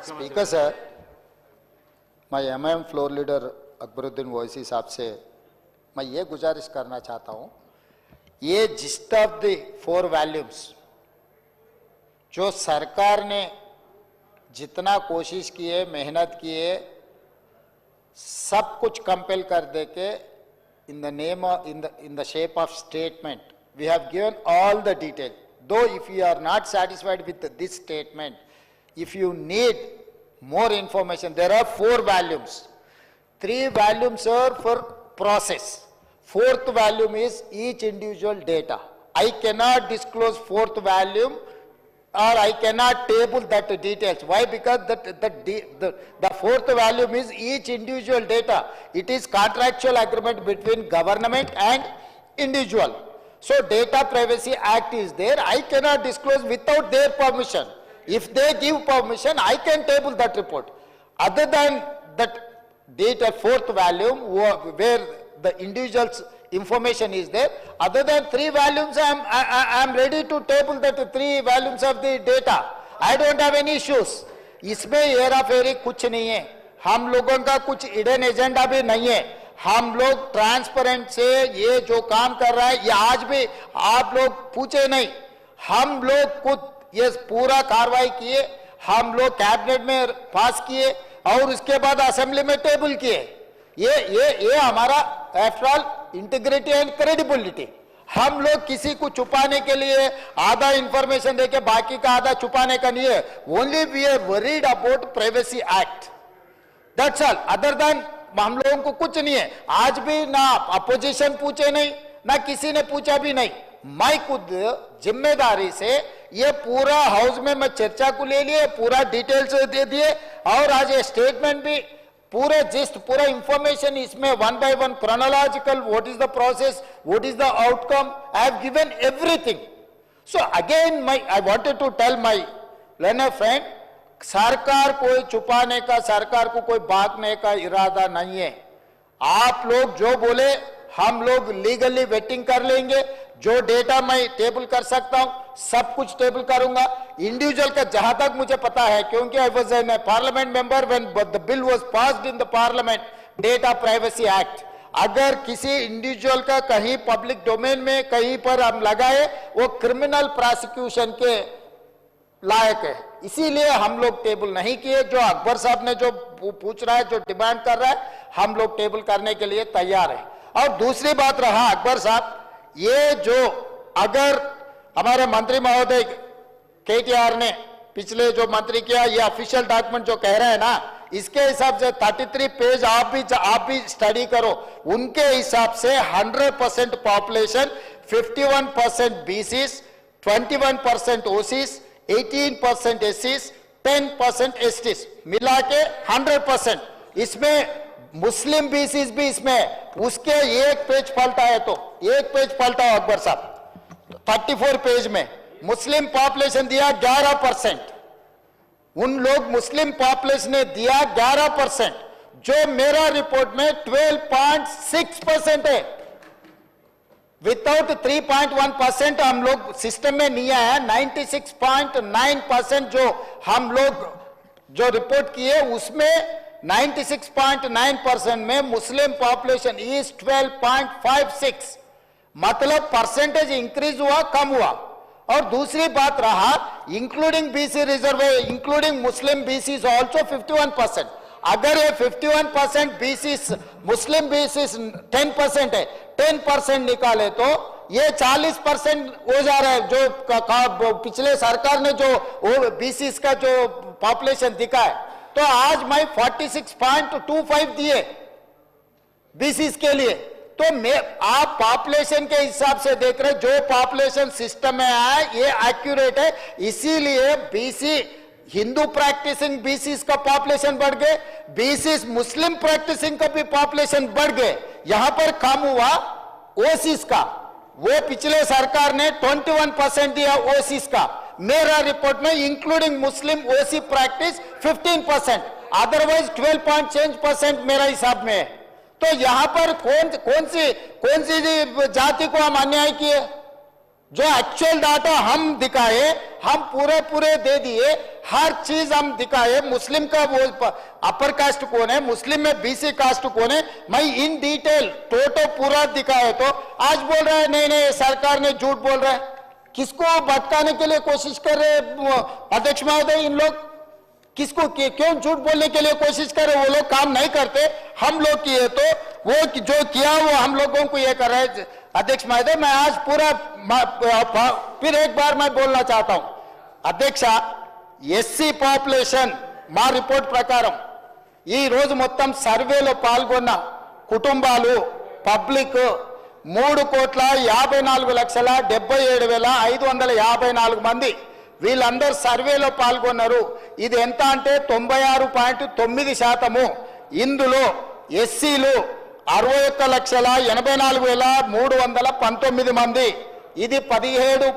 Speaker sir, मैं MIM floor leader Akbaruddin Owaisi साहब से मैं ये गुजारिश करना चाहता हूँ, ये जिस्ट ऑफ द 4 वॉल्यूम्स जो सरकार ने जितना कोशिश की है, मेहनत की है, सब कुछ कंपेल कर दे के in the shape of statement we have given all the detail. Though if you are not satisfied with this statement, if you need more information, there are 4 volumes. 3 volumes are for process. 4th volume is each individual data. I cannot disclose 4th volume or I cannot table that details. Why? Because the 4th volume is each individual data. It is contractual agreement between government and individual. So Data Privacy Act is there. I cannot disclose without their permission. If they give permission, I can table that report. Other than that data 4th volume where the individual's information is there, other than 3 volumes, I am ready to table that 3 volumes of the data. I don't have any issues. इसमें हेरा फेरी कुछ नहीं है, हम लोगों का कुछ hidden agenda भी नहीं है, हम लोग ट्रांसपेरेंट से ये जो काम कर रहा है, ये आज भी आप लोग पूछे नहीं, हम लोग खुद ये पूरा कार्रवाई किए, हम लोग कैबिनेट में पास किए और उसके बाद असेंबली में टेबल किए। ये हमारा after all integrity and credibility. हम लोग किसी को छुपाने के लिए आधा इंफॉर्मेशन देके बाकी का आधा छुपाने का नहीं है। Only we are worried about privacy act, that's all. Other than हम लोगों को कुछ नहीं है। आज भी ना अपोजिशन पूछे नहीं, ना किसी ने पूछा भी नहीं। मैं खुद जिम्मेदारी से ये पूरा हाउस में मैं चर्चा को ले लिए, पूरा डिटेल्स दे दिए और आज ये स्टेटमेंट भी पूरे जिस्ट पूरा इंफॉर्मेशन इसमें 1 by 1 chronological, what is the process, what is the outcome, I have given everything. So again I wanted to tell my learner friend, सरकार कोई छुपाने का, सरकार को कोई भागने का इरादा नहीं है। आप लोग जो बोले हम लोग लीगली वेटिंग कर लेंगे, जो डेटा मैं टेबल कर सकता हूं सब कुछ टेबल करूंगा। इंडिविजुअल का जहां तक मुझे पता है, क्योंकि I was an parliament member when the bill was passed in the parliament, data privacy act. अगर किसी इंडिविजुअल का कहीं पब्लिक डोमेन में कहीं पर हम लगाए, वो क्रिमिनल प्रोसिक्यूशन के लायक है, इसीलिए हम लोग टेबल नहीं किए। जो अकबर साहब ने जो पूछ रहा है, जो डिमांड कर रहा है, हम लोग टेबल करने के लिए तैयार है। और दूसरी बात रहा अकबर साहब, ये जो अगर हमारे मंत्री महोदय केटीआर ने पिछले जो मंत्री किया, ये ऑफिशियल डॉक्यूमेंट जो कह रहे हैं ना, इसके हिसाब से 33 पेज आप भी स्टडी करो। उनके हिसाब से 100% पॉपुलेशन, 51% बीसीस, 21% ओसीस, 18% एससीस, 10% एसटीस, मिला के 100%। इसमें मुस्लिम बीसीस भी इसमें, उसके एक पेज पलटा है तो एक पेज पलटा अकबर साहब, 34 पेज में मुस्लिम पॉपुलेशन दिया 11%। उन लोग मुस्लिम पॉपुलेशन ने दिया 11%, जो मेरा रिपोर्ट में 12.6% है। विदाउट 3.1% हम लोग सिस्टम में नहीं आया। 96.9% जो हम लोग जो रिपोर्ट किए उसमें 96.9% में मुस्लिम पॉपुलेशन इज 12.56, मतलब परसेंटेज इंक्रीज हुआ, कम हुआ। और दूसरी बात रहा इंक्लूडिंग बीसी रिजर्व, इंक्लूडिंग मुस्लिम बीसी ऑल्सो 51%। अगर ये 51% बीसी मुस्लिम बीसी 10% है, 10% निकाले तो ये 40% हो जा रहा है। जो पिछले सरकार ने जो बीसी का जो पॉपुलेशन दिखा है, तो आज मैं 46.25 दिए बीसीस के लिए। तो आप पॉपुलेशन के हिसाब से देख रहे, जो पॉपुलेशन सिस्टम में आया ये एक्यूरेट है। इसीलिए बीसी हिंदू प्रैक्टिसिंग बीसीस का पॉपुलेशन बढ़ गए, बीसीस मुस्लिम प्रैक्टिसिंग का भी पॉपुलेशन बढ़ गए। यहां पर कम हुआ ओसीस का, वो पिछले सरकार ने 21% दिया ओसीस का। मेरा रिपोर्ट में इंक्लूडिंग मुस्लिम ओसी प्रैक्टिस 15%, अदरवाइज 12% मेरा हिसाब में है। तो यहां पर कौन सी जाति को हम अन्याय किए? जो एक्चुअल डाटा हम दिखाए, हम पूरे दे दिए, हर चीज हम दिखाए। मुस्लिम का वो अपर कास्ट कौन है, मुस्लिम में बीसी कास्ट कौन है, मैं इन डिटेल टोटो पूरा दिखाए। तो आज बोल रहा है नहीं नहीं सरकार ने झूठ बोल रहा है। किसको भटकाने के लिए कोशिश कर रहे अध्यक्ष महोदय? इन लोग किसको क्यों झूठ बोलने के लिए कोशिश कर रहे? वो लोग काम नहीं करते, हम लोग किए, तो वो जो किया वो हम लोगों को ये कर रहे हैं। अध्यक्ष महोदय, मैं आज पूरा फिर एक बार मैं बोलना चाहता हूं अध्यक्ष, ఎస్సీ పాపులేషన్ మా రిపోర్ట్ ప్రకారం ఈ రోజు మొత్తం సర్వేలో పాల్గొన్న కుటుంబాలు పబ్లిక్ 3,54,77,554 మంది వీళ్ళందరూ సర్వేలో పాల్గొన్నారు. ఇది ఎంత అంటే 96.9%. ఇందులో ఎస్సీలు 61,84,319 మంది, ఇది 17